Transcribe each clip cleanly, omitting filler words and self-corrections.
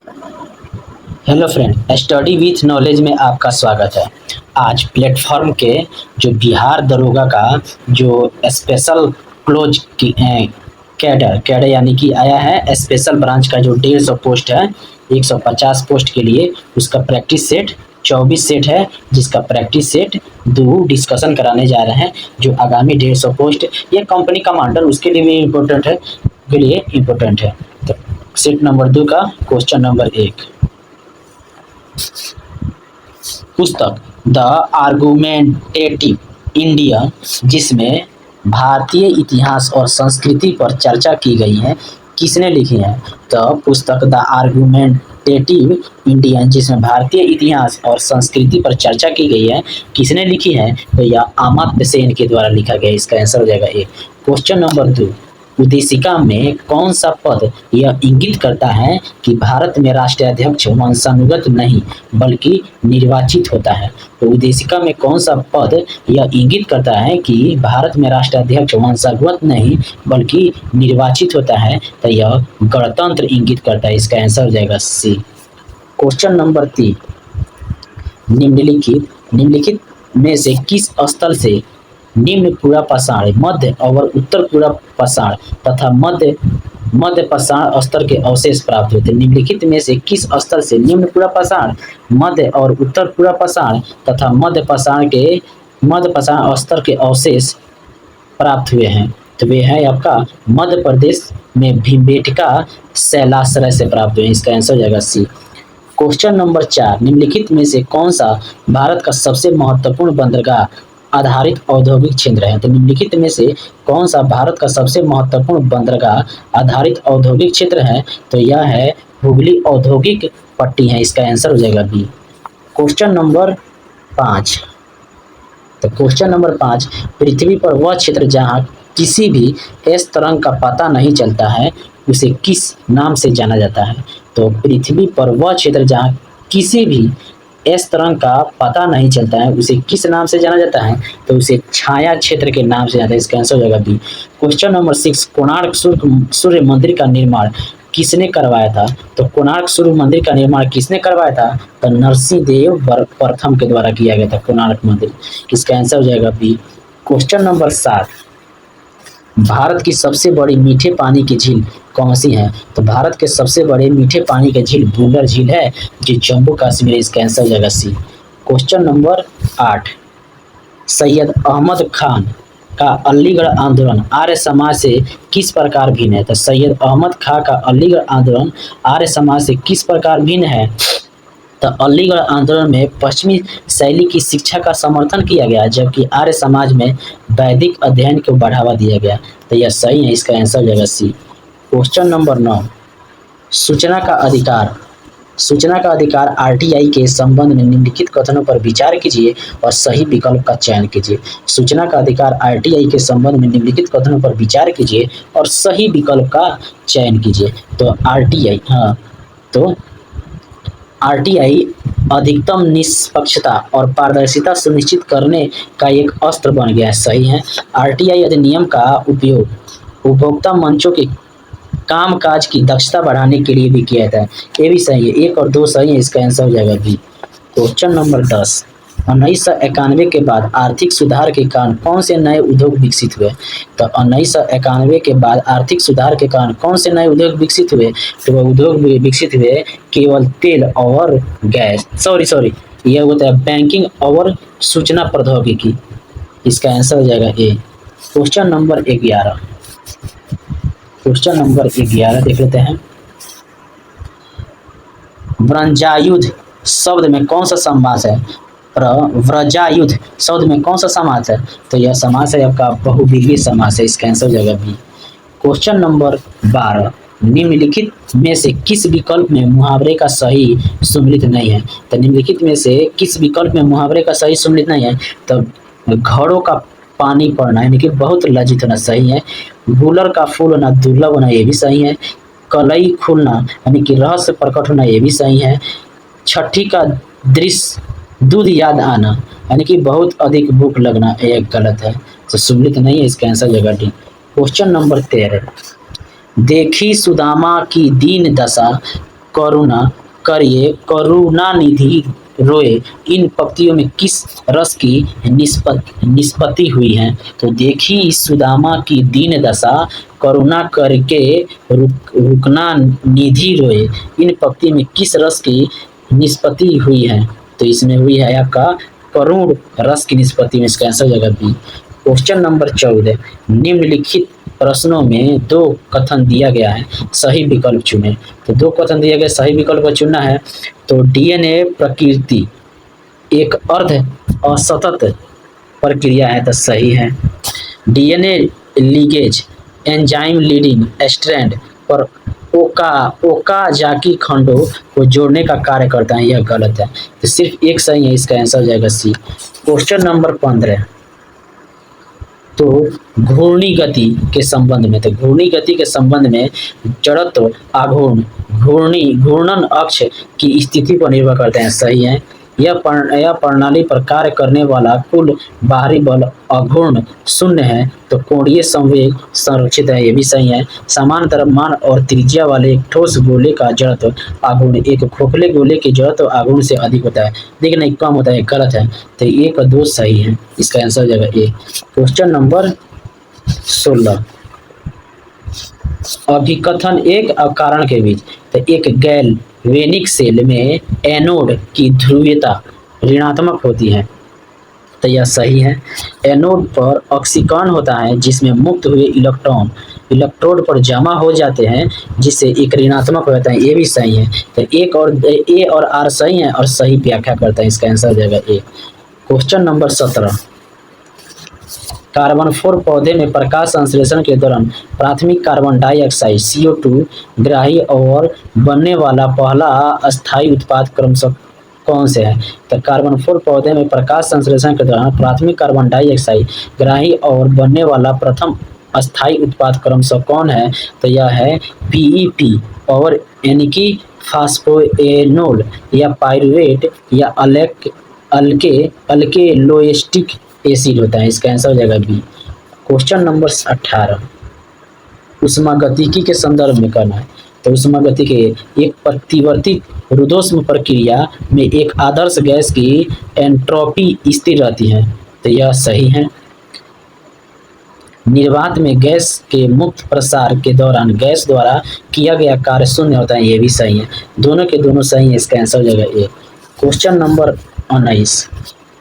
Hello friend, study with knowledge में आपका स्वागत है। आज प्लेटफॉर्म के जो बिहार दरोगा का जो स्पेशल क्लोज की कैडर कैडर यानी कि आया है स्पेशल ब्रांच का जो 150 पोस्ट है, 150 पोस्ट के लिए उसका प्रैक्टिस सेट 24 सेट है, जिसका प्रैक्टिस सेट 2 डिस्कशन कराने जा रहे हैं। जो आगामी 150 पोस्ट ये कंपनी कमांडर उसके लिए भी इम्पोर्टेंट है, के लिए इम्पोर्टेंट है। तो सेट नंबर 2 का क्वेश्चन नंबर 1, पुस्तक द आर्गुमेंटेटिव इंडिया, जिसमें भारतीय इतिहास और संस्कृति पर चर्चा की गई है, किसने लिखी है? तो पुस्तक द आर्गुमेंटेटिव इंडियन, जिसमें भारतीय इतिहास और संस्कृति पर चर्चा की गई है, किसने लिखी है? तो यह अमर्त्य सेन के द्वारा लिखा गया। इसका आंसर हो जाएगा ए। क्वेश्चन नंबर 2, उद्देशिका में कौन सा पद यह इंगित करता है कि भारत में राष्ट्राध्यक्ष वंशानुगत नहीं बल्कि निर्वाचित होता है? तो उद्देशिका में कौन सा पद यह इंगित करता है कि भारत में राष्ट्राध्यक्ष वंशानुगत नहीं बल्कि निर्वाचित होता है? तो यह गणतंत्र इंगित करता है। इसका आंसर हो जाएगा सी। क्वेश्चन नंबर 3, निम्नलिखित में से किस स्थल से निम्न पूरा पाषाण, मध्य और उत्तर पूरा पाषाण तथा मध्य पाषाण स्तर के अवशेष प्राप्त होते हैं? निम्नलिखित में से किस स्थल से निम्न पूरा पाषाण, मध्य और उत्तर पूरा पाषाण तथा मध्य पाषाण स्तर के अवशेष प्राप्त हुए हैं? तो वे है आपका मध्य प्रदेश में भीमबेटका शैलाश्रय से प्राप्त हुए हैं। इसका आंसर हो जाएगा सी। क्वेश्चन नंबर 4, निम्नलिखित में से कौन सा भारत का सबसे महत्वपूर्ण बंदरगाह आधारित औद्योगिक क्षेत्र है? तो निम्नलिखित में से कौन सा भारत का सबसे महत्वपूर्ण बंदरगाह आधारित औद्योगिक क्षेत्र है? तो यह है हुगली औद्योगिक पट्टी है। इसका आंसर हो जाएगा बी। क्वेश्चन नंबर 5, तो क्वेश्चन नंबर 5, पृथ्वी पर वह क्षेत्र जहां किसी भी एस तरंग का पता नहीं चलता है उसे किस नाम से जाना जाता है? तो पृथ्वी पर वह क्षेत्र जहां किसी भी एस तरंग का पता नहीं चलता है उसे किस नाम से जाना जाता है? तो उसे छाया क्षेत्र के नाम से जाता है। इसका आंसर हो जाएगा बी। क्वेश्चन नंबर 6, कोणार्क सूर्य मंदिर का निर्माण किसने करवाया था? तो कोणार्क सूर्य मंदिर का निर्माण किसने करवाया था? तो नरसिंह देव प्रथम के द्वारा किया गया था कोणार्क मंदिर। इसका आंसर हो जाएगा बी। क्वेश्चन नंबर 7, भारत की सबसे बड़ी मीठे पानी की झील कौन सी है? तो भारत के सबसे बड़े मीठे पानी की झील वुलर झील है, जो जम्मू कश्मीर। इसका आंसर हो जाएगा C. Question number 8, Syed Ahmad Khan का अलीगढ़ आंदोलन आर्य समाज से किस प्रकार भिन्न है? तो सैयद अहमद खान का अलीगढ़ आंदोलन आर्य समाज से किस प्रकार भिन्न है? तो अलीगढ़ आंदोलन में पश्चिमी शैली की शिक्षा का समर्थन किया गया, जबकि आर्य समाज में वैदिक अध्ययन को बढ़ावा दिया गया। तो यह सही है। इसका आंसर हो जाएगा सी। क्वेश्चन नंबर 9, सूचना का अधिकार आरटीआई के संबंध में निम्नलिखित कथनों पर विचार कीजिए और सही विकल्प का चयन कीजिए। सूचना का अधिकार आरटीआई के संबंध में निम्नलिखित कथनों पर विचार कीजिए और सही विकल्प का चयन कीजिए। तो आरटीआई, तो आरटीआई अधिकतम निष्पक्षता और पारदर्शिता सुनिश्चित करने का एक अस्त्र बन गया है। सही है। आरटीआई अधिनियम का उपयोग उपभोक्ता मंचों के कामकाज की दक्षता बढ़ाने के लिए भी किया जाता है। ये भी सही है। 1 और 2 सही है। इसका आंसर हो जाएगा बी। क्वेश्चन नंबर 10, 1991 के बाद आर्थिक सुधार के कारण कौन से नए उद्योग विकसित हुए? तो 1991 के बाद आर्थिक सुधार के कारण कौन से नए उद्योग विकसित हुए? तो वह उद्योग विकसित हुए केवल तेल और गैस, सॉरी यह होता है बैंकिंग और सूचना प्रौद्योगिकी। इसका आंसर हो जाएगा ए। क्वेश्चन नंबर 11, देख लेते हैं। व्रजायुध शब्द में कौन सा समास है? व्रजायुध शब्द में कौन सा समास है? तो यह समास है आपका बहुव्रीहि समास है। इसका आंसर हो जाएगा बी। क्वेश्चन नंबर 12, निम्नलिखित में से किस विकल्प में मुहावरे का सही सुमेलित नहीं है? तो निम्नलिखित में से किस विकल्प में मुहावरे का सही सुमेलित नहीं है? तो घड़ों का पानी पड़ना यानी कि बहुत लज्जित होना सही है। गुलर का फूल होना दुर्लभ होना ये भी सही है। कलई खुलना यानी कि रहस्य प्रकट होना ये भी सही है। छठी का दृश्य दूध याद आना यानी कि बहुत अधिक भूख लगना ये गलत है, तो सुमेलित नहीं है। इसका आंसर जगह डी। क्वेश्चन नंबर 13, देखी सुदामा की दीन दशा करुणा करिए करुणानिधि रोए, इन पंक्तियों में किस रस की निष्पत्ति हुई है? तो देखी सुदामा की दीन दशा, करुणा करके रुकना निधि रोए, इन पंक्ति में किस रस की निष्पत्ति हुई है? तो इसमें हुई है आपका करुण रस की निष्पत्ति में, इसका आंसर जगह बी। क्वेश्चन नंबर 14, निम्नलिखित प्रश्नों में दो कथन दिया गया है, सही विकल्प चुने। तो दो कथन दिए गए, सही विकल्प चुनना है। तो डीएनए प्रकृति एक अर्ध असतत प्रक्रिया है, तो सही है। DNA ligase enzyme leading strand पर ओकाजाकी खंडों को जोड़ने का कार्य करता है, यह गलत है। तो सिर्फ एक सही है, इसका आंसर हो जाएगा सी। क्वेश्चन नंबर 15, तो घूर्णी गति के संबंध में, तो घूर्णी गति के संबंध में जड़त्व आघूर्ण घूर्णन अक्ष की स्थिति पर निर्भर करते हैं, सही है। यह प्रणाली पर कार्य करने वाला कुल बाहरी बल अघूर्ण शून्य है, तो कोणीय संवेग संरक्षित है, ये भी सही है। समान द्रव्यमान और त्रिज्या वाले एक ठोस गोले का जड़त्व आघूर्ण एक खोखले गोले के जड़त्व आघूर्ण से अधिक होता है, लेकिन नहीं कम होता है, गलत है। तो एक और दो सही है, इसका आंसर हो जाएगा ए। क्वेश्चन नंबर 16, अभिकथन एक और कारण के बीच, तो एक गैल्वेनिक सेल में एनोड की ध्रुवीयता ऋणात्मक होती है, तो यह सही है। एनोड पर ऑक्सीकरण होता है जिसमें मुक्त हुए इलेक्ट्रॉन इलेक्ट्रोड पर जमा हो जाते हैं, जिससे एक ऋणात्मक होता है, ये भी सही है। तो एक और ए और आर सही है और सही व्याख्या करता है, इसका आंसर हो जाएगा ए। क्वेश्चन नंबर 17, कार्बन 4 पौधे में प्रकाश संश्लेषण के दौरान प्राथमिक कार्बन डाइऑक्साइड CO2 ग्राही और बनने वाला पहला अस्थायी उत्पाद क्रमशः कौन से है? तो कार्बन 4 पौधे में प्रकाश संश्लेषण के दौरान प्राथमिक कार्बन डाइऑक्साइड ग्राही और बनने वाला प्रथम अस्थायी उत्पाद क्रमशः कौन है? तो यह है PEP और यानी कि फास्फोएनोल या पाइरुवेट या अल्केलोएस्टिक एसिड होता है, इसका आंसर हो जाएगा बी। क्वेश्चन नंबर 18, उष्मागतिकी के संदर्भ में करना है। तो उष्मागतिकी एक प्रतिवर्ती रुद्धोष्म प्रक्रिया में एक आदर्श गैस की एंट्रोपी स्थिर रहती है, तो यह सही है। निर्वात में गैस के मुक्त प्रसार के दौरान गैस द्वारा किया गया कार्य शून्य होता है, ये भी सही है। दोनों के दोनों सही है, इसका आंसर हो जाएगा ए। क्वेश्चन नंबर 19,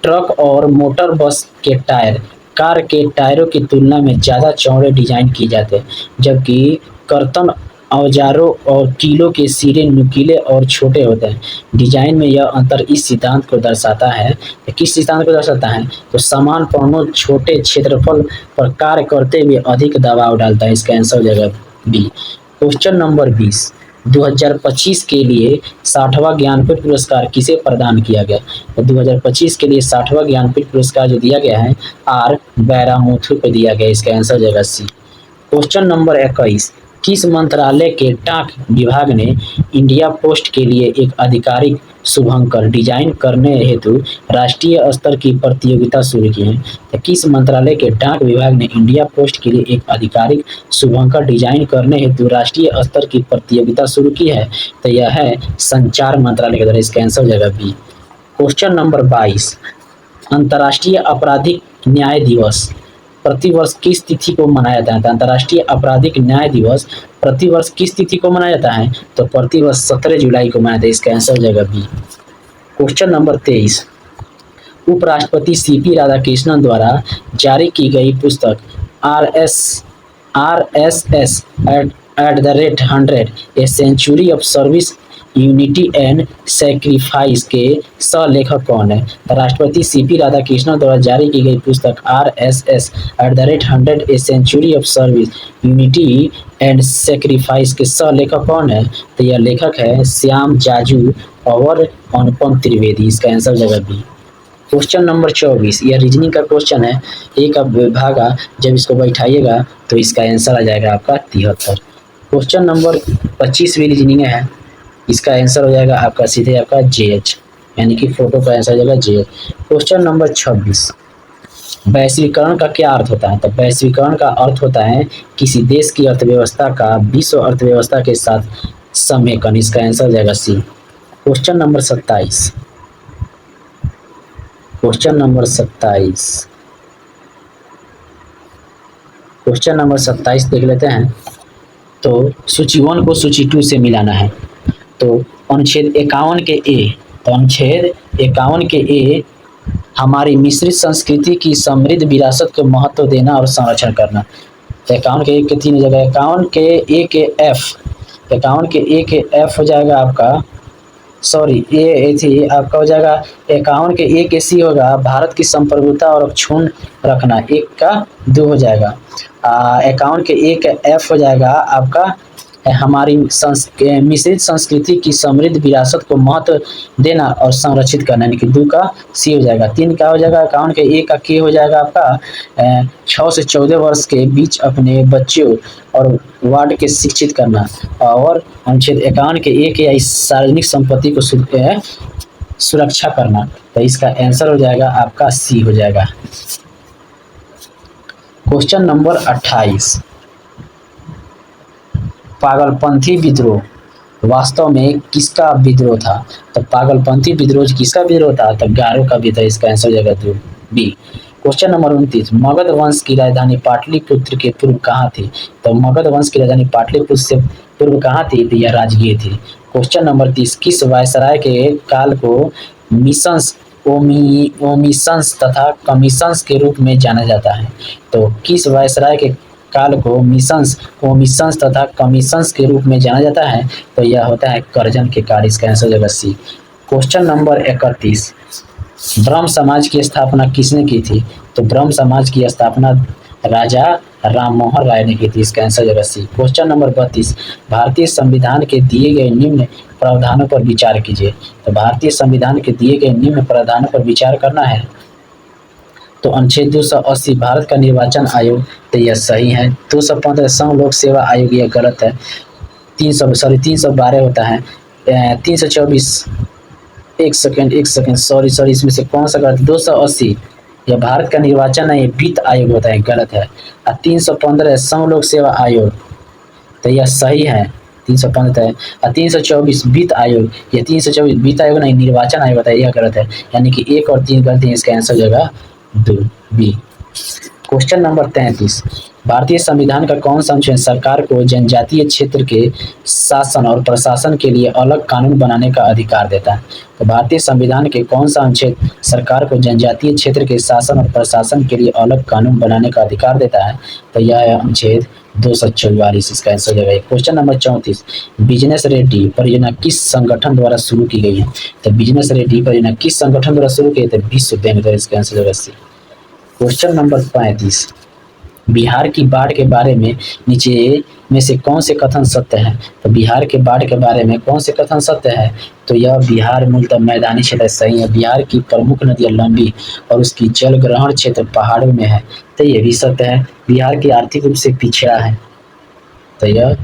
ट्रक और मोटर बस के टायर कार के टायरों की तुलना में ज़्यादा चौड़े डिजाइन किए जाते हैं, जबकि कर्तन औजारों और कीलों के सिरे नुकीले और छोटे होते हैं। डिजाइन में यह अंतर इस सिद्धांत को दर्शाता है, किस सिद्धांत को दर्शाता है? तो समान पौनों छोटे क्षेत्रफल पर कार्य करते हुए अधिक दबाव डालता है, इसका आंसर हो जाएगा बी। क्वेश्चन नंबर 20, 2025 के लिए 60वां ज्ञानपीठ पुरस्कार किसे प्रदान किया गया? तो 2025 के लिए 60वां ज्ञानपीठ पुरस्कार जो दिया गया है आर बैरामुथु को दिया गया, इसका आंसर हो जाएगा सी। क्वेश्चन नंबर 21, किस मंत्रालय के डाक विभाग ने इंडिया पोस्ट के लिए एक आधिकारिक शुभंकर डिजाइन करने हेतु राष्ट्रीय स्तर की प्रतियोगिता शुरू की है? तो किस मंत्रालय के डाक विभाग ने इंडिया पोस्ट के लिए एक आधिकारिक शुभंकर डिजाइन करने हेतु राष्ट्रीय स्तर की प्रतियोगिता शुरू की है? तो यह है संचार मंत्रालय के द्वारा, इसका आंसर हो जाएगा बी। क्वेश्चन नंबर 22, अंतर्राष्ट्रीय आपराधिक न्याय दिवस प्रतिवर्ष किस तिथि को मनाया जाता है? अंतर्राष्ट्रीय आपराधिक न्याय दिवस प्रतिवर्ष किस तिथि को मनाया जाता है? तो प्रतिवर्ष 17 जुलाई को मनाया जाता है, इसका आंसर हो जाएगा बी। क्वेश्चन नंबर 23, उपराष्ट्रपति CP राधाकृष्णन द्वारा जारी की गई पुस्तक RSS @100 a century of service unity and sacrifice के सह-लेखक कौन है? राष्ट्रपति CP राधाकृष्णन द्वारा जारी की गई पुस्तक RSS @100 a century of service unity and sacrifice के सह-लेखक कौन है? तो यह लेखक है श्याम जाजू और अनुपम त्रिवेदी, इसका आंसर हो जाएगा बी। क्वेश्चन नंबर 24, यह रीजनिंग का क्वेश्चन है, एक अब भागा जब इसको बैठाइएगा तो इसका आंसर आ जाएगा आपका 73। क्वेश्चन नंबर 25 भी रीजनिंग है, इसका आंसर हो जाएगा आपका सीधे आपका JH, यानी कि फोटो का आंसर हो जाएगा JH। क्वेश्चन नंबर 26, वैश्वीकरण का क्या अर्थ होता है? तो वैश्वीकरण का अर्थ होता है किसी देश की अर्थव्यवस्था का विश्व अर्थव्यवस्था के साथ समेकन, इसका आंसर हो जाएगा C. Question number 27। Question number 27। Question number 27 देख लेते हैं। तो सूची 1 को सूची 2 से मिलाना है। तो अनुच्छेद 51 के ए, तो अनुच्छेद 51 के ए हमारी मिश्रित संस्कृति की समृद्ध विरासत को महत्व देना और संरक्षण करना। तो 51 के ए के 3 जगह, 51 के ए के एफ, 51 के ए के एफ हो जाएगा आपका, सॉरी ये थी आपका हो जाएगा 51 के ए के सी होगा भारत की संप्रभुता और अक्षुण्ण रखना, 1 का 2 हो जाएगा। 51 के ए का एफ हो जाएगा आपका हमारी मिश्रित संस्कृति की समृद्ध विरासत को महत्व देना और संरक्षित करना, यानी कि 2 का सी हो जाएगा। 3 का हो जाएगा 51 के ए का के हो जाएगा आपका 6 से 14 वर्ष के बीच अपने बच्चों और वार्ड के शिक्षित करना, और अनुच्छेद 51 के ए के सार्वजनिक संपत्ति को सुरक्षा करना। तो इसका आंसर हो जाएगा आपका सी हो जाएगा। Question number 28। पागलपंथी विद्रोह वास्तव में किसका विद्रोह था? तो पागलपंथी विद्रोह किसका विद्रोह था? तो गारो का विद्रोह, इसका आंसर हो जाएगा बी। Question number 29। मगध वंश की राजधानी पाटलिपुत्र के पूर्व कहाँ थी? तो मगध वंश की राजधानी पाटलिपुत्र से पूर्व कहाँ थी? तो यह राजगीर थी। Question number 30। किस वायसराय के काल को मिशंस ओमिशंस तथा कमीशंस के रूप में जाना जाता है? तो किस वायसराय के काल को मिशंस ओमिशंस तथा कमीशंस के रूप में जाना जाता है? तो यह होता है कर्जन के काल, इसका आंसर हो जाएगा सी। Question number 31। ब्रह्म समाज की स्थापना किसने की थी? तो ब्रह्म समाज की स्थापना राजा राम मोहन राय ने की थी, इसका आंसर हो जाएगा सी। Question number 32। भारतीय संविधान के दिए गए निम्न प्रावधानों पर विचार कीजिए। तो भारतीय संविधान के दिए गए निम्न प्रावधानों पर विचार करना है। तो अनुच्छेद 280 भारत का निर्वाचन आयोग, तो यह सही है। 215 संघ लोक सेवा आयोग, यह गलत है। 312 होता है। 324 एक सेकंड सॉरी इसमें से कौन सा गलत? 280 यह भारत का निर्वाचन है, ये वित्त आयोग होता है, गलत है। 315 संघ लोक सेवा आयोग, तो यह सही है। 315 है। 324 वित्त आयोग, यह 324 वित्त आयोग नहीं निर्वाचन आयोग होता है, यह गलत है। यानी कि 1 और 3 गलत है, इसका आंसर हो जाएगा 2 बी। Question number 33। भारतीय संविधान का कौन सा अनुच्छेद सरकार को जनजातीय क्षेत्र के शासन और प्रशासन के लिए अलग कानून बनाने का अधिकार देता है? तो भारतीय संविधान के कौन सा अनुच्छेद सरकार को जनजातीय क्षेत्र के शासन और प्रशासन के लिए अलग कानून बनाने का अधिकार देता है? तो यह है अनुच्छेद 244, इसका आंसर हो जाएगा। Question number 34। बिजनेस रेडी परियोजना किस संगठन द्वारा शुरू की गई है? तो बिजनेस रेडी परियोजना किस संगठन द्वारा शुरू की गई? तो विश्व बैंक द्वारा, इसका आंसर हो जाएगा सी। Question number 35। बिहार की बाढ़ के बारे में नीचे में से कौन से कथन सत्य है? तो बिहार के बाढ़ के बारे में कौन से कथन सत्य है? तो यह बिहार मूलतः मैदानी क्षेत्र सही है। बिहार की प्रमुख नदियां लंबी और उसकी जल ग्रहण क्षेत्र पहाड़ों में है, तो यह भी सत्य है। बिहार की आर्थिक रूप से पिछड़ा है, तो यह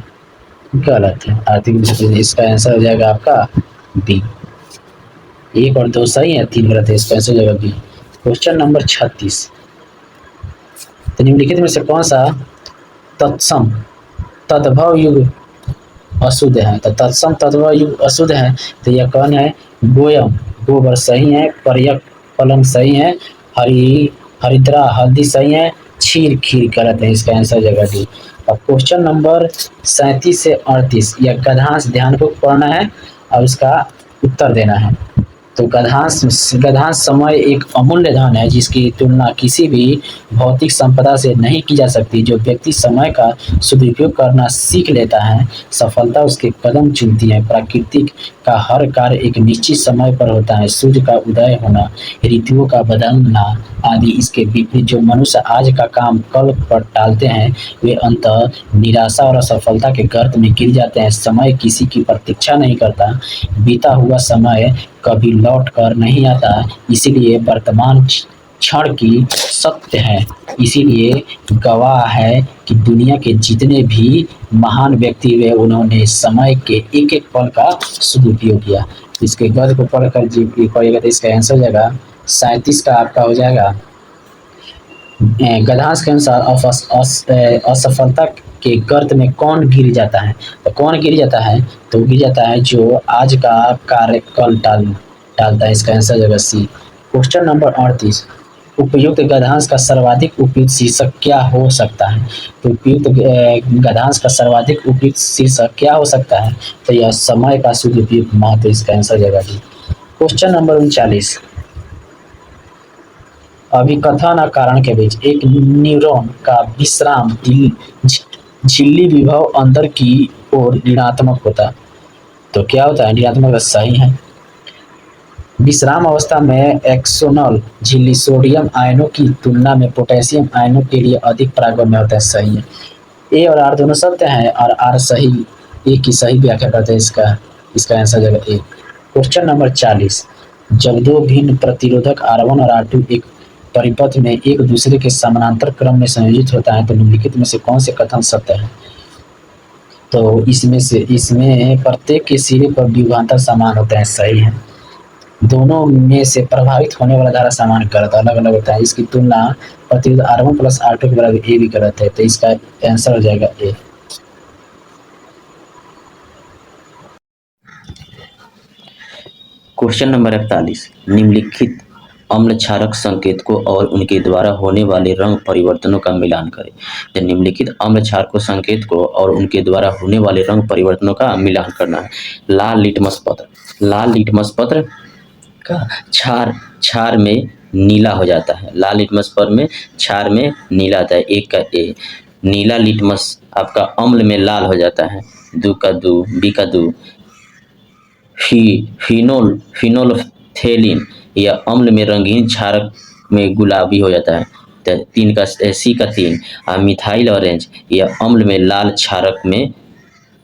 गलत है। आर्थिक रूप से, इसका आंसर हो जाएगा आपका बी। 1 और 2 सही है, 3 गलत है, इसका आंसर हो जाएगा बी। Question number 36। तो निम्नलिखित में से कौन सा तत्सम तद्भव युग अशुद्ध है? तो तत्सम तद्भव युग अशुद्ध है, तो यह कौन है? गोयम गोबर सही है। पर्यक पलंग सही है। हरिद्रा हल्दी सही है। क्षीर खीर गलत है, इसका आंसर जगह डी। अब क्वेश्चन नंबर 37 से 38, यह गधांश ध्यान को पढ़ना है और उसका उत्तर देना है। तो गधांश समय एक अमूल्य धन है जिसकी तुलना किसी भी भौतिक संपदा से नहीं की जा सकती। जो व्यक्ति समय का सदुपयोग करना सीख लेता है, सफलता उसके कदम चुनती है। प्रकृति का हर कार्य एक निश्चित समय पर होता है। सूर्य का उदय होना, ऋतुओं का बदलना आदि इसके विपरीत। जो मनुष्य आज का काम कल पर टालते हैं, वे अंततः निराशा और असफलता के गर्त में गिर जाते हैं। समय किसी की प्रतीक्षा नहीं करता। बीता हुआ समय कभी लौट कर नहीं आता, इसीलिए वर्तमान क्षण की सत्य है। इसीलिए गवाह है कि दुनिया के जितने भी महान व्यक्ति हुए, उन्होंने समय के एक एक पल का सदुपयोग किया। इसके गद्य को पढ़कर जी पढ़ेगा तो इसका आंसर हो जाएगा 37 का आपका हो जाएगा गधांश के अनुसार असफलता के गर्त में कौन गिर जाता है? तो कौन गिर जाता है? तो गिर जाता है जो आज का कार्य कल टालता है। इसका आंसर जगह सी। क्वेश्चन नंबर 38, उपयुक्त गधांश का सर्वाधिक उपयुक्त शीर्षक क्या हो सकता है? तो उपयुक्त गधांश का सर्वाधिक उपयुक्त शीर्षक क्या हो सकता है? तो यह समय का सदुपयुक्त महत्व। इसका आंसर जगह डी। क्वेश्चन नंबर 39, अभिकथन और कारण के बीच एक न्यूरॉन का विश्राम झिल्ली विभव अंदर की ओर ऋणात्मक होता है। तो क्या होता है? ऋणात्मक सही है। विश्राम अवस्था में एक्सोनल झिल्ली सोडियम आयनों की तुलना में पोटेशियम आयनों के लिए अधिक परागम्य होता है। सही है। ए और आर दोनों सत्य हैं और आर सही, ए की सही व्याख्या करते हैं। इसका आंसर जगह ए। क्वेश्चन नंबर 40, जब दो भिन्न प्रतिरोधक R1 और R2 एक परिपथ में एक दूसरे के समानांतर क्रम में संयोजित होता है तो निम्नलिखित में से कौन से कथन सत्य है? तो इसमें प्रत्येक के सिरे पर विभवांतर समान होता है। सही है। दोनों में से प्रभावित होने वाला धारा समान करता अलग अलग होता है। इसकी तुलना प्रतिरोध R1 प्लस R2 के बराबर ए भी करते हैं। तो इसका आंसर हो जाएगा ए। क्वेश्चन नंबर 41, निम्नलिखित अम्ल क्षारक संकेतकों और उनके द्वारा होने वाले रंग परिवर्तनों का मिलान करें। तो निम्नलिखित अम्ल क्षारक संकेतकों और उनके द्वारा होने वाले रंग परिवर्तनों का मिलान करना है। लाल लिटमस पत्र का क्षार में नीला हो जाता है। लाल लिटमस पत्र में क्षार में नीला आता है। एक का ए। नीला लिटमस आपका अम्ल में लाल हो जाता है। दू का दू, बी का दू। फिनोल्फथेलिन या अम्ल में रंगीन क्षारक में गुलाबी हो जाता है। तो तीन का सी का 3। और मिथाइल ऑरेंज या अम्ल में लाल क्षारक में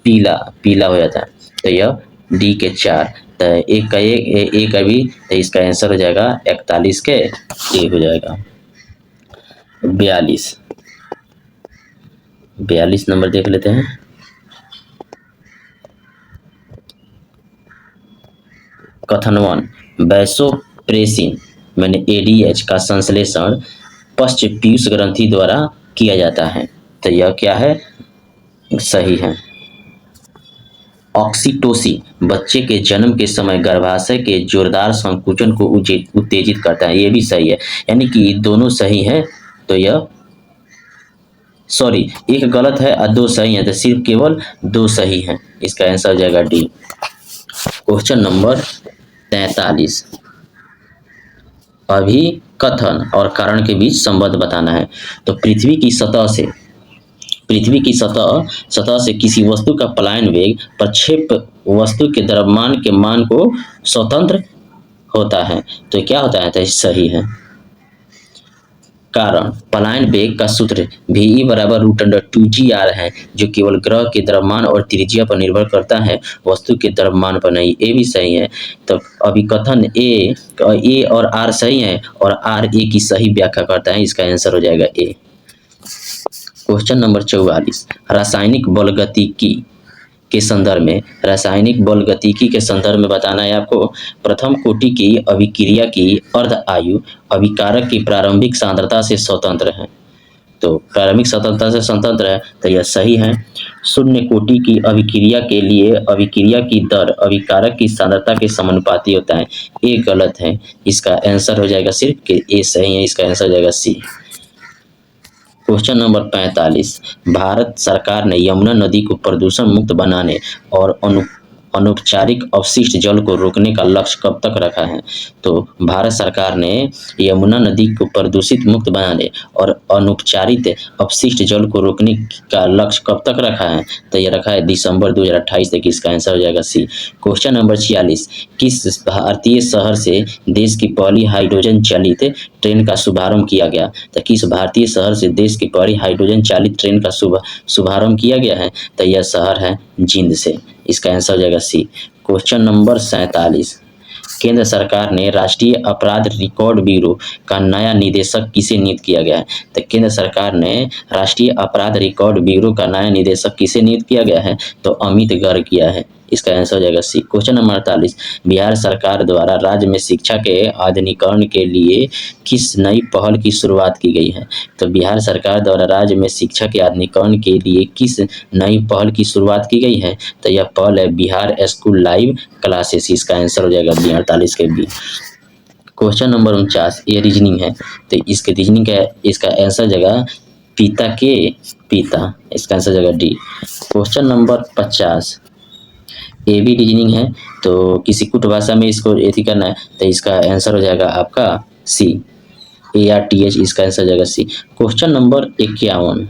पीला हो जाता है। तो यह डी के 4। तो एक का एक का भी। तो इसका आंसर हो जाएगा 41 के ए हो जाएगा। 42 नंबर देख लेते हैं। कथन 1, वैसोप्रेसिन मैंने एडीएच का संश्लेषण पश्च पीयूष ग्रंथि द्वारा किया जाता है। तो यह क्या है? सही है। ऑक्सीटोसिन बच्चे के जन्म के समय गर्भाशय के जोरदार संकुचन को उत्तेजित करता है। ये भी सही है। यानी कि दोनों सही हैं। तो यह एक गलत है और दो सही है। तो सिर्फ केवल दो सही हैं। इसका आंसर हो जाएगा डी। क्वेश्चन नंबर 43, अभिकथन और कारण के बीच संबंध बताना है। तो पृथ्वी की सतह से किसी वस्तु का पलायन वेग प्रक्षेप वस्तु के द्रव्यमान के मान को स्वतंत्र होता है। तो क्या होता है? तो सही है। कारण पलायन वेग का सूत्र VE बराबर √2gr है, जो केवल ग्रह के द्रव्यमान और त्रिज्या पर निर्भर करता है, वस्तु के द्रव्यमान पर नहीं। ए भी सही है। तो अभिकथन ए और आर सही है और आर ए की सही व्याख्या करता है। इसका आंसर हो जाएगा ए। क्वेश्चन नंबर 44, रासायनिक बल गतिकी के संदर्भ में बताना है आपको। प्रथम कोटि की अभिक्रिया की अर्ध आयु अभिकारक की प्रारंभिक सांद्रता से स्वतंत्र है। तो प्रारंभिक स्वतंत्रता से स्वतंत्र है। तो यह सही है। शून्य कोटि की अभिक्रिया के लिए अभिक्रिया की दर अभिकारक की सांद्रता के समानुपाती होता है। ए गलत है। इसका आंसर हो जाएगा सिर्फ कि ए सही है। इसका आंसर हो जाएगा सी। क्वेश्चन नंबर 45, भारत सरकार ने यमुना नदी को प्रदूषण मुक्त बनाने और अनौपचारिक अपशिष्ट जल को रोकने का लक्ष्य कब तक रखा है? तो भारत सरकार ने यमुना नदी को प्रदूषित मुक्त बनाने और अनौपचारिक अपशिष्ट जल को रोकने का लक्ष्य कब तक रखा है? तो यह रखा है दिसंबर 2028 तक। इसका आंसर हो जाएगा सी। क्वेश्चन नंबर 46, किस भारतीय शहर से देश की पहली हाइड्रोजन चालित ट्रेन का शुभारंभ किया गया? तो किस भारतीय शहर से देश की पहली हाइड्रोजन चालित ट्रेन का शुभारंभ किया गया है? तो यह शहर है जींद से। इसका आंसर हो जाएगा सी। क्वेश्चन नंबर 47, केंद्र सरकार ने राष्ट्रीय अपराध रिकॉर्ड ब्यूरो का नया निदेशक किसे नियुक्त किया गया है? तो केंद्र सरकार ने राष्ट्रीय अपराध रिकॉर्ड ब्यूरो का नया निदेशक किसे नियुक्त किया गया है? तो अमित गर्ग किया है। इसका आंसर हो जाएगा सी। क्वेश्चन नंबर 48, बिहार सरकार द्वारा राज्य में शिक्षा के आधुनिकीकरण के लिए किस नई पहल की शुरुआत की गई है? तो बिहार सरकार द्वारा राज्य में शिक्षा के आधुनिकीकरण के लिए किस नई पहल की शुरुआत की गई है? तो यह पहल है बिहार स्कूल लाइव क्लासेस। इसका आंसर हो जाएगा बी, 48 के बी। क्वेश्चन नंबर 49, ये रीजनिंग है, तो इसके रीजनिंग का इसका आंसर जगह पिता के पिता, इसका आंसर जगह डी। क्वेश्चन नंबर 50, ये भी रीजनिंग है, तो किसी कुट भाषा में इसको एथी करना है, तो इसका आंसर हो जाएगा आपका सी, ARTH, इसका आंसर हो जाएगा C. Question number 51,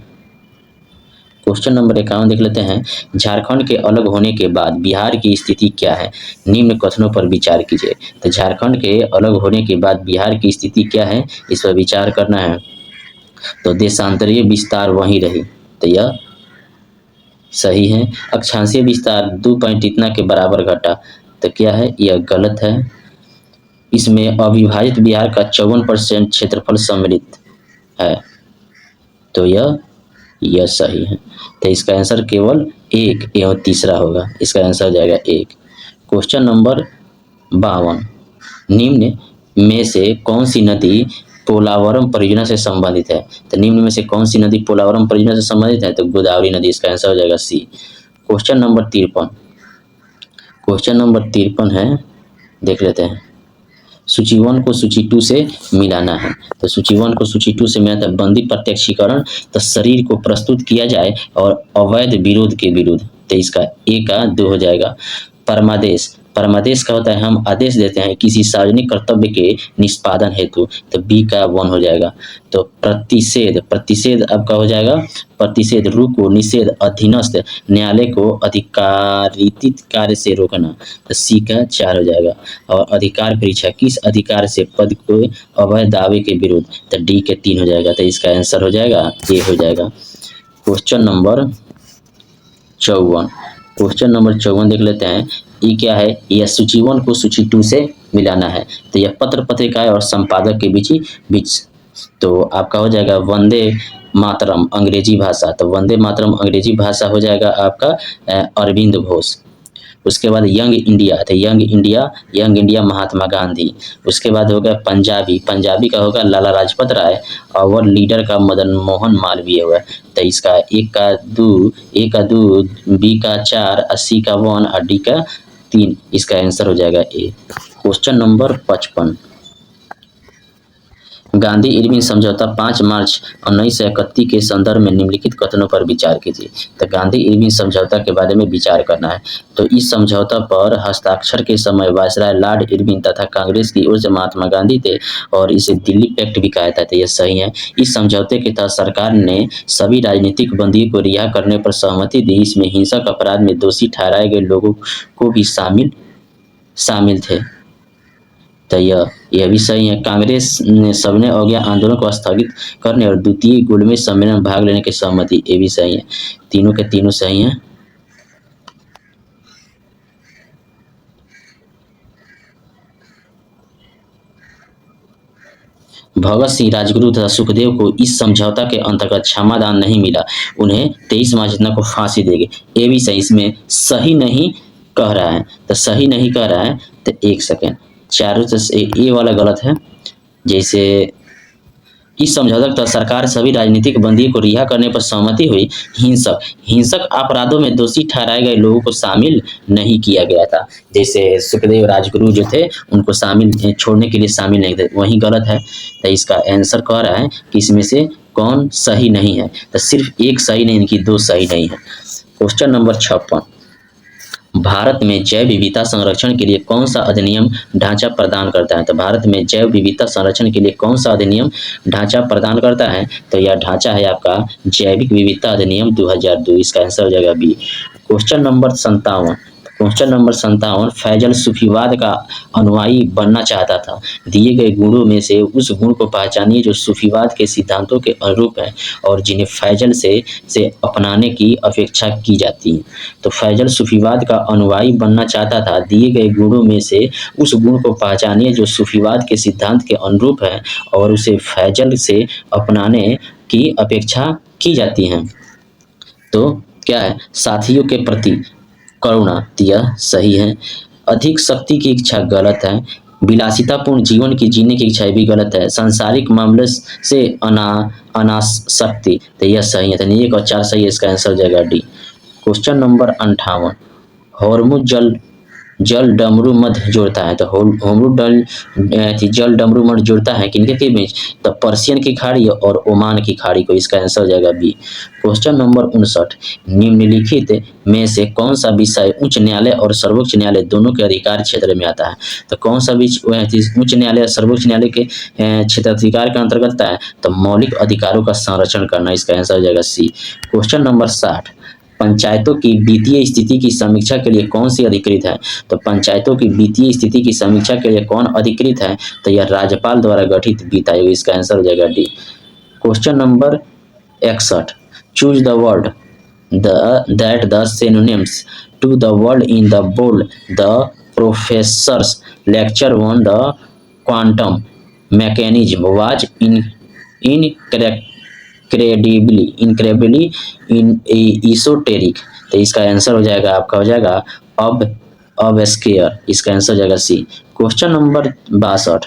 question number 51 देख लेते हैं। झारखंड के अलग होने के बाद बिहार की स्थिति क्या है? निम्न कथनों पर विचार कीजिए। तो झारखंड के अलग होने के बाद बिहार की स्थिति क्या है, इस पर विचार करना है। तो देशांतरीय विस्तार वहीं रही, तो यह सही है। अक्षांशीय विस्तार 2 पॉइंट इतना के बराबर घटा, तो क्या है, यह गलत है। इसमें अविभाजित बिहार का 54% क्षेत्रफल सम्मिलित है, तो यह सही है। तो इसका आंसर केवल एक एवं तीसरा होगा, इसका आंसर हो जाएगा एक। क्वेश्चन नंबर 52, निम्न में से कौन सी नदी पोलावरम परियोजना से संबंधित है? तो निम्न में से कौन सी नदी पोलावरम परियोजना से संबंधित है? तो गोदावरी नदी, इसका आंसर हो जाएगा C. Question number 53, question number 53 है, देख लेते हैं। सूची 1 को सूची 2 से मिलाना है, तो सूची 1 को सूची 2 से मिलाना है। बंदी प्रत्यक्षीकरण, तो शरीर को प्रस्तुत किया जाए और अवैध विरोध के विरुद्ध, तो इसका ए का 2 हो जाएगा। परमादेश, परमादेश का होता है हम आदेश देते हैं किसी सार्वजनिक कर्तव्य के निष्पादन हेतु, तो बी का 1 हो जाएगा। तो प्रतिषेध, प्रतिषेध आपका हो जाएगा प्रतिषेध, रुको, निषेध, अधीनस्थ, न्यायालय को अधिकारित कार्य से रोकना, तो सी का 4 हो जाएगा। और अधिकार परीक्षा, किस अधिकार से पद को अवैध दावे के विरुद्ध, तो डी के 3 हो जाएगा। तो इसका आंसर हो जाएगा ए हो जाएगा। क्वेश्चन नंबर 54, क्वेश्चन नंबर 54 देख लेते हैं। ये क्या है, यह सूची 1 को सूची 2 से मिलाना है, तो यह पत्र पत्रिकाएं और संपादक के बीच, तो आपका हो जाएगा वंदे मातरम अंग्रेजी भाषा, तो वंदे मातरम अंग्रेजी भाषा हो जाएगा आपका अरविंद घोष। उसके बाद यंग इंडिया, तो यंग इंडिया महात्मा गांधी। उसके बाद होगा पंजाबी, पंजाबी का होगा लाला लाजपत राय, और लीडर का मदन मोहन मालवीय हुआ। तो इसका ए का 2, बी का 4, सी का 1 और डी का 3, इसका आंसर हो जाएगा A. Question number 55, Gandhi Irwin समझौता 5 मार्च 1931 के संदर्भ में निम्नलिखित कथनों पर विचार कीजिए। तो गांधी इरविन समझौता के बारे में विचार करना है। तो इस समझौता पर हस्ताक्षर के समय वायसराय लॉर्ड इरविन तथा कांग्रेस की ओर से महात्मा गांधी थे और इसे दिल्ली पैक्ट भी कहा था, तो यह सही है। इस समझौते के तहत सरकार ने सभी राजनीतिक बंदियों को रिहा करने पर सहमति दी। इसमें हिंसक अपराध में दोषी ठहराए गए लोगों को भी शामिल थे, तो यह भी सही है। कांग्रेस ने सबने अवज्ञा आंदोलन को स्थगित करने और द्वितीय गोलमेज सम्मेलन में भाग लेने की सहमति, ये भी सही है। तीनों के तीनों सही हैं। भगत सिंह, राजगुरु तथा सुखदेव को इस समझौता के अंतर्गत क्षमादान नहीं मिला, उन्हें 23 मार्च को फांसी देगी, ये भी सही। इसमें सही नहीं कह रहा है, तो सही नहीं कह रहा है, तो एक सेकेंड, चारों से ये वाला गलत है। जैसे इस समझौता तक सरकार सभी राजनीतिक बंदियों को रिहा करने पर सहमति हुई। हिंसक अपराधों में दोषी ठहराए गए लोगों को शामिल नहीं किया गया था। जैसे सुखदेव राजगुरु जो थे उनको शामिल छोड़ने के लिए शामिल नहीं थे, वही गलत है। तो इसका आंसर कह रहा है कि इसमें से कौन सही नहीं है, तो सिर्फ एक सही नहीं, इनकी 2 सही नहीं है। क्वेश्चन नंबर 56, भारत में जैव विविधता संरक्षण के लिए कौन सा अधिनियम ढांचा प्रदान करता है? तो भारत में जैव विविधता संरक्षण के लिए कौन सा अधिनियम ढांचा प्रदान करता है? तो यह ढांचा है आपका जैविक विविधता अधिनियम 2002, इसका आंसर हो जाएगा बी। क्वेश्चन नंबर 57, फैजल सूफीवाद का अनुयायी बनना चाहता था। दिए गए गुणों में से उस गुण को पहचानिए जो सूफीवाद के सिद्धांतों के अनुरूप है और जिन्हें फैजल से अपनाने की अपेक्षा की जाती है। तो फैजल सूफीवाद का अनुयायी बनना चाहता था। दिए गए गुणों में से उस गुण को पहचानिए जो सूफीवाद के सिद्धांत के अनुरूप है और उसे फैजल से अपनाने की अपेक्षा की जाती है। तो क्या है, साथियों के प्रति करुणा, तो यह सही है। अधिक शक्ति की इच्छा गलत है। विलासितापूर्ण जीवन की जीने की इच्छा भी गलत है। सांसारिक मामले से अनासक्ति, तो यह सही है। तो 1 और 4 सही है, इसका आंसर हो जाएगा डी। क्वेश्चन नंबर 58, हॉर्मुज जल डमरू मध्य जोड़ता है। तो जल डमरू मध्य जोड़ता है किनके के बीच? तो पर्शियन की खाड़ी और ओमान की खाड़ी को, इसका आंसर हो जाएगा बी। क्वेश्चन नंबर 59, निम्नलिखित में से कौन सा विषय उच्च न्यायालय और सर्वोच्च न्यायालय दोनों के अधिकार क्षेत्र में आता है? तो कौन सा उच्च न्यायालय और सर्वोच्च न्यायालय के क्षेत्राधिकार के अंतर्गत आता है? तो मौलिक अधिकारों का संरक्षण करना, इसका आंसर हो जाएगा सी। क्वेश्चन नंबर 60, पंचायतों की वित्तीय स्थिति की समीक्षा के लिए कौन सी अधिकृत है? तो पंचायतों की वित्तीय स्थिति की समीक्षा के लिए कौन अधिकृत है? तो यह राज्यपाल द्वारा गठित वित्त आयोग, इसका आंसर हो जाएगा D. Question number 61, choose the word that the synonyms to the word in the bold the professors lecture on the quantum mechanism was incredibly in esoteric, तो इसका आंसर हो जाएगा आपका, हो जाएगा अब स्केयर, इसका आंसर हो जाएगा C. Question number 62,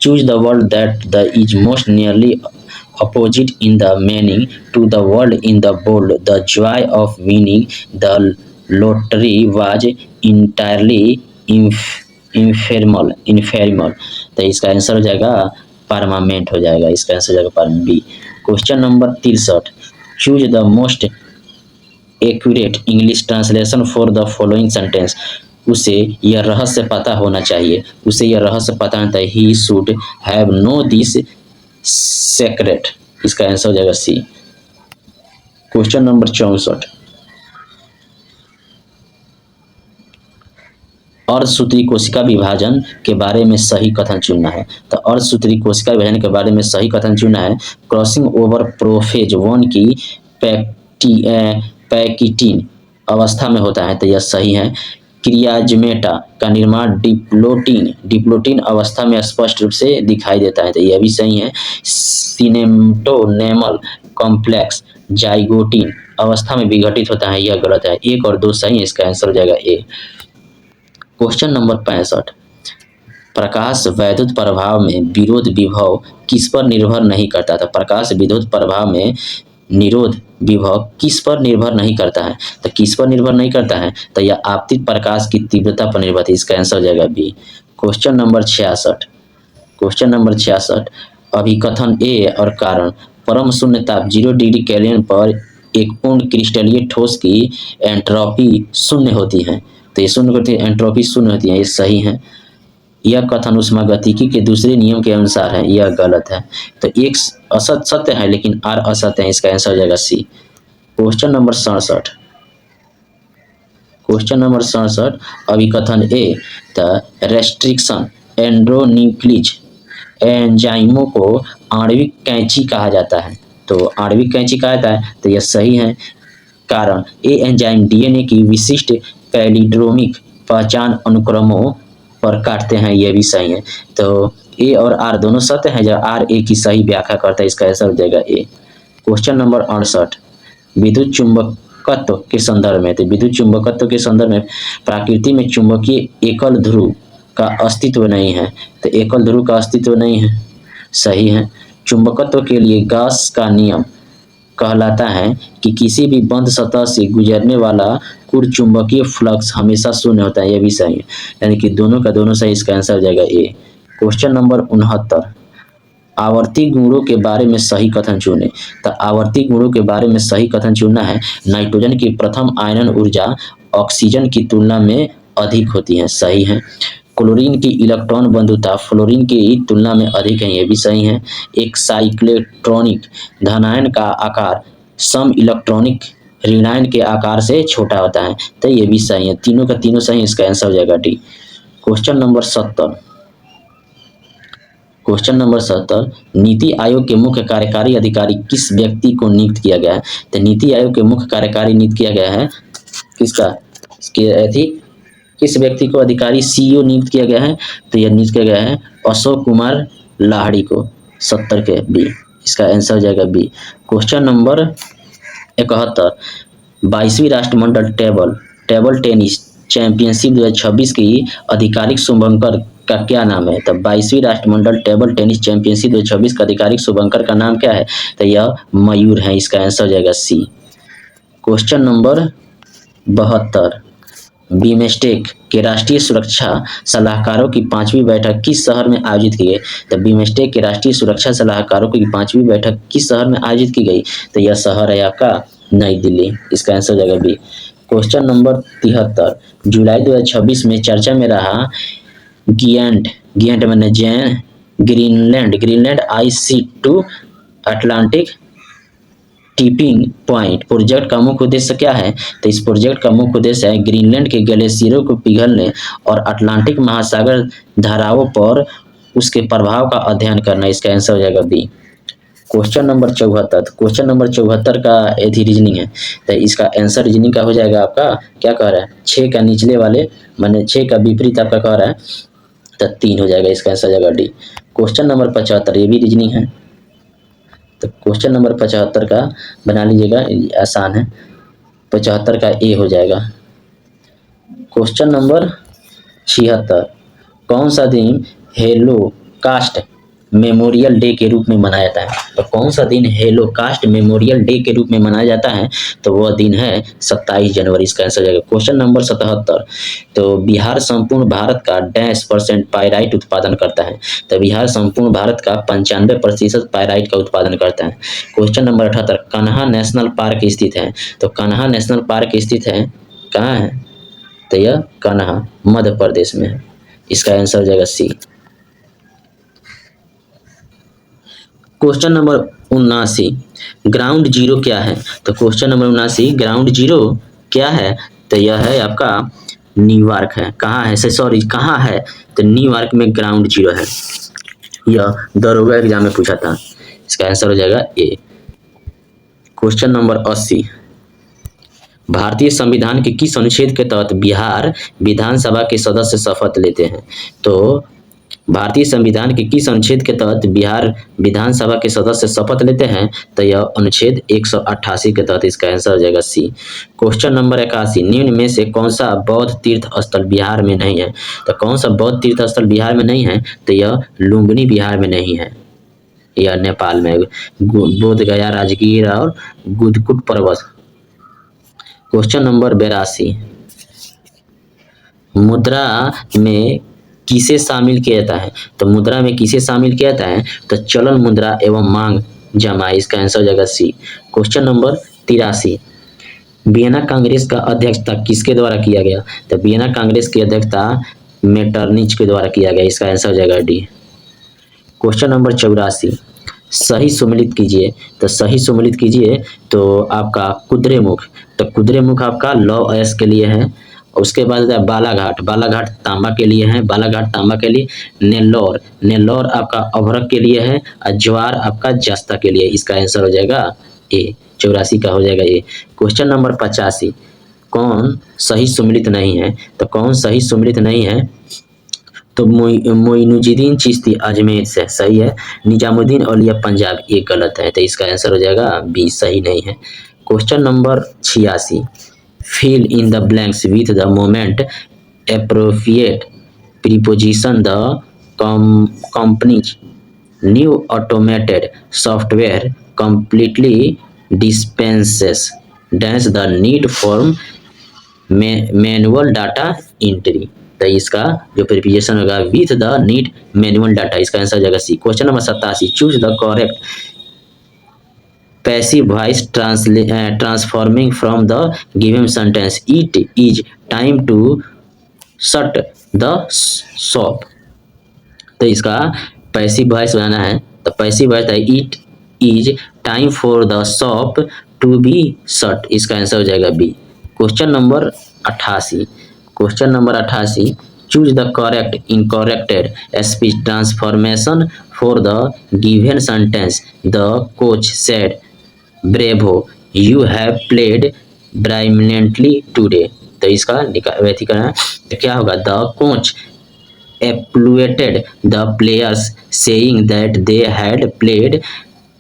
choose the word that the is most nearly opposite in the meaning to the word in the bold. The joy of winning the lottery was entirely infernal, तो इसका answer हो जाएगा permanent, हो जाएगा, इसका answer हो जाएगा permanent B. Question number 63, choose the most accurate English translation for the following sentence. उसे यह रहस्य पता होना चाहिए, उसे यह रहस्य पता होता है, he should have know this secret, इसका आंसर हो जाएगा सी। क्वेश्चन नंबर 64, अर्धसूत्री कोशिका विभाजन के बारे में सही कथन चुनना है। तो अर्धसूत्री कोशिका विभाजन के बारे में सही कथन चुनना है, क्रॉसिंग ओवर प्रोफेज 1 की पैकिटीन अवस्था में होता है, तो यह सही है। क्रियाजमेटा का निर्माण डिप्लोटीन अवस्था में स्पष्ट रूप से दिखाई देता है, तो यह भी सही है। सिनेमटोनेमल कॉम्प्लेक्स जाइगोटीन अवस्था में विघटित होता है, यह गलत है। 1 और 2 सही है, इसका आंसर हो जाएगा ए। क्वेश्चन नंबर 65, प्रकाश वैद्युत प्रभाव में विरोध विभव किस पर निर्भर नहीं करता था? प्रकाश विद्युत प्रभाव में निरोध विभव किस पर निर्भर नहीं करता है? तो किस पर निर्भर नहीं करता है? तो यह आपतित प्रकाश की तीव्रता पर निर्भर है, इसका आंसर हो जाएगा बी। क्वेश्चन नंबर 66, अभिकथन ए और कारण, परम शून्य ताप 0 डिग्री केल्विन पर एक पूर्ण क्रिस्टलीय ठोस की एंट्रोपी शून्य होती है, तो ये शून्य होती है, एंट्रोपी शून्य होती है, ये सही है। यह कथन उष्मागतिकी के दूसरे नियम के अनुसार है, यह गलत है। तो एक असत सत्य है लेकिन आर असत्य है, इसका आंसर हो जाएगा सी। क्वेश्चन नंबर 67, अभिकथन ए, द रेस्ट्रिक्शन एंड्रोन्यूक्लिज एंजाइमों को आणविक कैंची कहा जाता है, तो आणविक कैंची कहा जाता है, तो यह सही है। कारण ए एंजाइम डीएनए की विशिष्ट पैलिड्रोमिक पहचान अनुक्रमों पर काटते हैं, यह भी सही है। तो ए और आर दोनों सत्य हैं, जब आर ए की सही व्याख्या करता है, इसका आंसर हो जाएगा ए। क्वेश्चन नंबर 68, विद्युत चुंबकत्व के संदर्भ में, तो विद्युत चुंबकत्व के संदर्भ में प्रकृति में चुंबकीय एकल ध्रुव का अस्तित्व नहीं है, तो एकल ध्रुव का अस्तित्व नहीं है, सही है। चुंबकत्व के लिए गॉस का नियम कहलाता है कि किसी भी बंद सतह से गुजरने वाला कुल चुंबकीय फ्लक्स हमेशा शून्य होता है, यह भी सही है, यानी कि दोनों का दोनों सही, इसका आंसर हो जाएगा ए। क्वेश्चन नंबर 69, आवर्ती गुणों के बारे में सही कथन चुने। तो आवर्ती गुणों के बारे में सही कथन चुनना है, नाइट्रोजन की प्रथम आयनन ऊर्जा ऑक्सीजन की तुलना में अधिक होती है, सही है। क्लोरीन की इलेक्ट्रॉन बंधुता फ्लोरीन की तुलना में अधिक है, यह भी सही है। एक साइक्लोट्रॉनिक धनायन का आकार सम इलेक्ट्रॉनिक ऋणायन के आकार से छोटा होता है, तो ये भी सही है। तीनों का तीनों सही, इसका आंसर हो जाएगा D. Question number 70, NITI Aayog के मुख्य कार्यकारी अधिकारी किस व्यक्ति को नियुक्त किया गया है? तो नीति आयोग के मुख्य कार्यकारी नियुक्त किया गया है किसका, किस व्यक्ति को अधिकारी सीईओ नियुक्त किया गया है? तो यह नियुक्त किया गया है अशोक कुमार लाहिड़ी को, 70 के बी, इसका आंसर हो जाएगा बी। क्वेश्चन नंबर 71, 22वीं राष्ट्रमंडल टेबल टेबल टेनिस चैंपियनशिप 2026 की आधिकारिक शुभंकर का क्या नाम है? तो 22वीं राष्ट्रमंडल टेबल टेनिस चैंपियनशिप 2026 का आधिकारिक शुभंकर का नाम क्या है? तो यह मयूर है। इसका आंसर हो जाएगा सी। क्वेश्चन नंबर 72, बीमस्टेक के राष्ट्रीय सुरक्षा सलाहकारों की 5वीं बैठक किस शहर में आयोजित की गई? तो बीमस्टेक के राष्ट्रीय सुरक्षा सलाहकारों की 5वीं बैठक किस शहर में आयोजित की गई? तो यह शहर है आपका नई दिल्ली। इसका आंसर हो जाएगा बी। क्वेश्चन नंबर 73, जुलाई 2026 में चर्चा में रहा गियंट गियंट मैंने Jain Greenland IC2 Atlantic tipping point project का मुख्य उद्देश्य क्या है? तो इस प्रोजेक्ट का मुख्य उद्देश्य है ग्रीनलैंड के ग्लेशियरों को पिघलने और अटलांटिक महासागर धाराओं पर उसके प्रभाव का अध्ययन करना। इसका आंसर हो जाएगा बी। क्वेश्चन नंबर 74 का एथी रीजनिंग है। तो इसका आंसर रीजनिंग का हो जाएगा आपका क्या कह रहा है? 6 का निचले वाले माने 6 का विपरीत आपका कह रहा है तो 3 हो जाएगा। इसका आंसर हो जाएगा डी। क्वेश्चन नंबर 75 ये भी रीजनिंग है। तो क्वेश्चन नंबर 75 का बना लीजिएगा, आसान है। 75 का ए हो जाएगा। क्वेश्चन नंबर 76, कौन सा दिन हेलोकास्ट मेमोरियल डे के रूप में मनाया जाता है? तो कौन सा दिन हेलोकास्ट मेमोरियल डे के रूप में मनाया जाता है? तो वह दिन है 27 जनवरी। इसका आंसर हो जाएगा। क्वेश्चन नंबर 77, तो बिहार संपूर्ण भारत का %% पाइराइट उत्पादन करता है? तो बिहार संपूर्ण भारत का 95% पाइराइट का उत्पादन करता है। Question number 78, Kanha national park स्थित है? तो कान्हा नेशनल पार्क स्थित है कहाँ है? तो यह कान्हा मध्य प्रदेश में है। इसका आंसर हो जाएगा C. Question number 79, ground zero क्या है? तो क्वेश्चन नंबर 79 ग्राउंड जीरो क्या है? तो यह है आपका न्यूयॉर्क है। कहाँ है से सॉरी कहाँ है? तो न्यूयॉर्क में ग्राउंड जीरो है। यह दरोगा एग्जाम में पूछा था। इसका आंसर हो जाएगा ए। क्वेश्चन नंबर 80, भारतीय संविधान के किस अनुच्छेद के तहत बिहार विधानसभा के सदस्य शपथ लेते हैं? तो भारतीय संविधान के किस अनुच्छेद के तहत बिहार विधानसभा के सदस्य शपथ लेते हैं? तो यह अनुच्छेद 188 के तहत। इसका आंसर हो जाएगा सी। क्वेश्चन नंबर 81, निम्न में से कौन सा बौद्ध तीर्थ स्थल बिहार में नहीं है? तो कौन सा बौद्ध तीर्थ स्थल बिहार में नहीं है? तो यह लुम्बिनी बिहार में नहीं है, यह नेपाल में। बोध गया, राजगीर और गुदकुट पर्वत। क्वेश्चन नंबर 82, मुद्रा में किसे शामिल किया जाता है? तो मुद्रा में किसे शामिल किया जाता है? तो चलन मुद्रा एवं मांग जमा। इसका आंसर हो जाएगा C. Question number 83, Vienna Congress का अध्यक्षता किसके द्वारा किया गया? तो वियना कांग्रेस की अध्यक्षता मेटरनिच के द्वारा किया गया। इसका आंसर हो जाएगा डी। क्वेश्चन नंबर 84, सही सुमेलित कीजिए। तो सही सुमेलित कीजिए तो आपका कुद्रेमुख, तो कुद्रेमुख आपका लौ अयस के लिए है। उसके बाद बालाघाट तांबा के लिए है, बालाघाट तांबा के लिए। नेल्लौर आपका अभ्रक के लिए है और ज्वार आपका जस्ता के लिए। इसका आंसर हो जाएगा ए। 84 का हो जाएगा ए। क्वेश्चन नंबर 85, कौन सही सुमेलित नहीं है? तो कौन सही सुमेलित नहीं है? तो मोइनुद्दीन चिश्ती अजमेर से सही है। निजामुद्दीन औलिया पंजाब ये गलत है। तो इसका आंसर हो जाएगा बी, सही नहीं है। Question number 86, fill in the blanks with the moment appropriate preposition. The company's new automated software completely dispenses dash the need for manual data entry. तो इसका जो प्रिपोजिशन होगा with the need manual data. इसका answer हो जाएगा C. Question number 87, choose the correct passive voice transforming from the given sentence. It is time to shut the shop. तो इसका passive voice बनाना है। तो पैसिव वॉइस है it is time for the shop to be shut. इसका answer हो जाएगा B. Question number 88, choose the correct incorrected speech transformation for the given sentence. The coach said bravo you have played brilliantly today. तो इसका व्यक्ति करना है तो क्या होगा? The coach applauded the players saying that they had played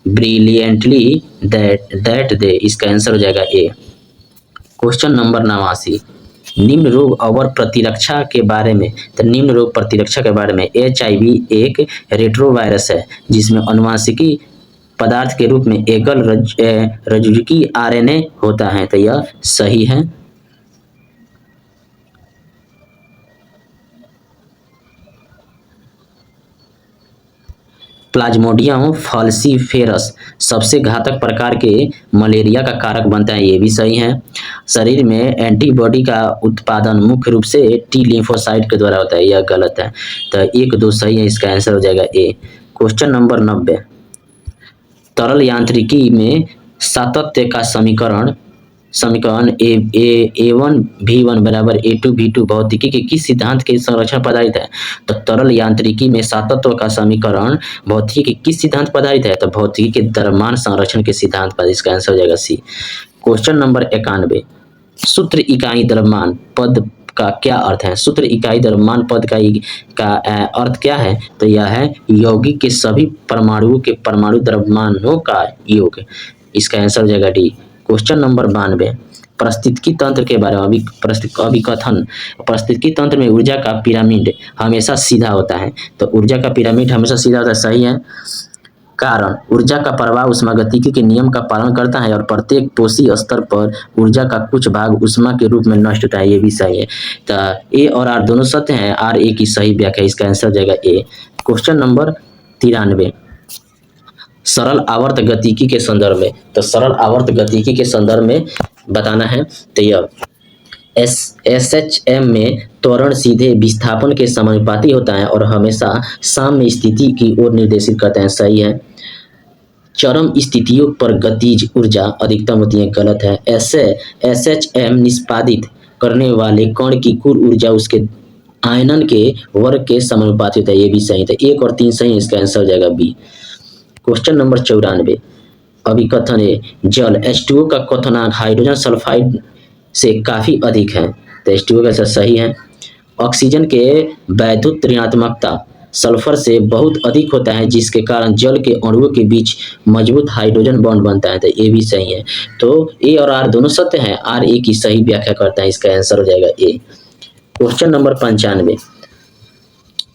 brilliantly that day. इसका answer हो जाएगा ए। क्वेश्चन नंबर 89, निम्न रोग और प्रतिरक्षा के बारे में, तो निम्न रोग प्रतिरक्षा के बारे में HIV एक रेट्रोवायरस है जिसमें अनुवांशिकी पदार्थ के रूप में एकल रज्जुकी RNA होता है, तो यह सही है। प्लाज्मोडियम फॉल्सीफेरस सबसे घातक प्रकार के मलेरिया का कारक बनता है, ये भी सही है। शरीर में एंटीबॉडी का उत्पादन मुख्य रूप से टी लिम्फोसाइट के द्वारा होता है, यह गलत है। तो 1 2 सही है, इसका आंसर हो जाएगा ए। क्वेश्चन नंबर 90, तरल यांत्रिकी में सातत्य का समीकरण A1 बराबर A2 V2 भौतिकी के किस सिद्धांत के संरक्षण पर आधारित है? तो तरल यांत्रिकी में सातत्व का समीकरण भौतिकी के किस सिद्धांत पर आधारित है? तो भौतिकी के द्रव्यमान संरक्षण के सिद्धांत पर, इसका आंसर हो जाएगा सी। क्वेश्चन नंबर 91, सूत्र इकाई द्रव्यमान पद का क्या अर्थ है? सूत्र इकाई द्रव्यमान पद का अर्थ क्या है? तो यह है यौगिक के सभी परमाणुओं के परमाणु द्रव्यमानों का योग, इसका आंसर हो जाएगा डी। क्वेश्चन नंबर 92, पारिस्थितिकी तंत्र के बारे में अभिकथन। पारिस्थितिकी तंत्र में ऊर्जा का पिरामिड हमेशा सीधा होता है, तो ऊर्जा का पिरामिड हमेशा सीधा होता है, सही है। कारण ऊर्जा का प्रवाह ऊष्मागतिकी के नियम का पालन करता है और प्रत्येक पोषी स्तर पर ऊर्जा का कुछ भाग ऊष्मा के रूप में नष्ट होता है, ये भी सही है। तो ए और आर दोनों सत्य हैं, आर ए की सही व्याख्या, इसका आंसर हो जाएगा ए। क्वेश्चन नंबर 93, सरल आवर्त गतिकी के संदर्भ में, तो सरल आवर्त गतिकी के संदर्भ में बताना है, तो यह SHM में त्वरण सीधे विस्थापन के समानुपाती होता है और हमेशा साम्य स्थिति की ओर निर्देशित करते हैं, सही है। चरम स्थितियों पर गतिज ऊर्जा अधिकतम होती है, गलत है। SHM निष्पादित करने वाले कण की कुल ऊर्जा उसके आयनन के वर्ग के समानुपाती होता है, ये भी सही है। 1 और 3 सही है, इसका आंसर हो जाएगा बी। क्वेश्चन नंबर 94, अभिकथन है जल H2O का क्वथनांक हाइड्रोजन सल्फाइड से काफी अधिक है, तो H2O का सही है। ऑक्सीजन के वैद्युत ऋणात्मकता सल्फर से बहुत अधिक होता है जिसके कारण जल के अणुओं के बीच मजबूत हाइड्रोजन बॉन्ड बनता है, तो ये भी सही है। तो ए और आर दोनों सत्य हैं, आर ए की सही व्याख्या करता है, इसका आंसर हो जाएगा ए। क्वेश्चन नंबर 95,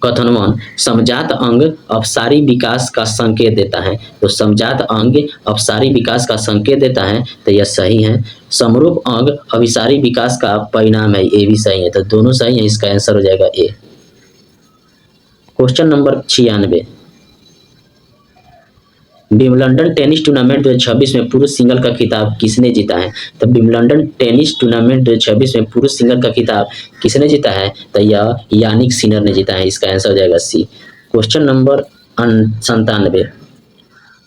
कथनवन समजात अंग अपसारी विकास का संकेत देता है, तो समजात अंग अपसारी विकास का संकेत देता है, तो यह सही है। समरूप अंग अभिसारी विकास का परिणाम है, ये भी सही है, तो दोनों सही है, इसका आंसर हो जाएगा A. Question number 96, Wimbledon tennis tournament 2026 में पुरुष सिंगल का खिताब किसने जीता है? तो विंबलडन टेनिस टूर्नामेंट 2026 में पुरुष सिंगल का खिताब किसने जीता है? तो यह यानिक सिनर ने जीता है, इसका आंसर हो जाएगा सी। क्वेश्चन नंबर 97,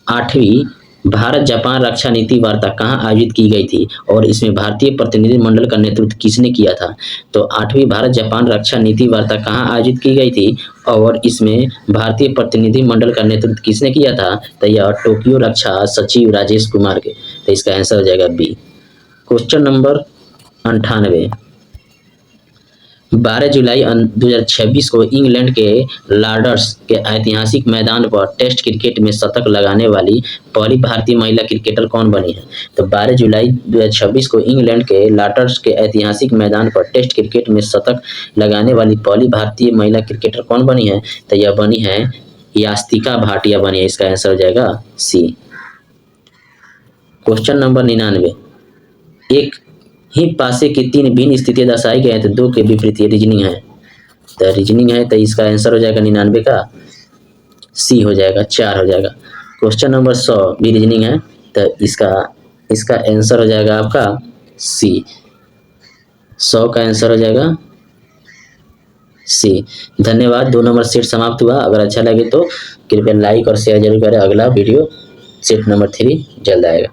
8वीं भारत जापान रक्षा नीति वार्ता कहाँ आयोजित की गई थी और इसमें भारतीय प्रतिनिधिमंडल का नेतृत्व किसने किया था? तो 8वीं भारत जापान रक्षा नीति वार्ता कहाँ आयोजित की गई थी और इसमें भारतीय प्रतिनिधिमंडल का नेतृत्व किसने किया था? तो यह टोक्यो रक्षा सचिव राजेश कुमार के, तो इसका आंसर हो जाएगा बी। क्वेश्चन नंबर 98, 12 जुलाई 2026 को इंग्लैंड के लॉर्ड्स के ऐतिहासिक मैदान पर टेस्ट क्रिकेट में शतक लगाने वाली पहली भारतीय महिला क्रिकेटर कौन बनी है? तो 12 जुलाई 2026 को इंग्लैंड के लॉर्ड्स के ऐतिहासिक मैदान पर टेस्ट क्रिकेट में शतक लगाने वाली पहली भारतीय महिला क्रिकेटर कौन बनी है? तो यह बनी है यास्तिका भाटिया बनी है, इसका आंसर हो जाएगा सी। क्वेश्चन नंबर 99, एक ही पासे की 3 भिन्न स्थितियां दर्शाई गई हैं, तो 2 के विपरीत ये रीजनिंग है, तो रीजनिंग है, तो इसका आंसर हो जाएगा 99 का सी हो जाएगा, 4 हो जाएगा। क्वेश्चन नंबर 100 भी रीजनिंग है, तो इसका आंसर हो जाएगा आपका सी, 100 का आंसर हो जाएगा सी। धन्यवाद। 2 नंबर सेट समाप्त हुआ। अगर अच्छा लगे तो कृपया लाइक और शेयर जरूर करें। अगला वीडियो सेट नंबर 3 जल्द आएगा।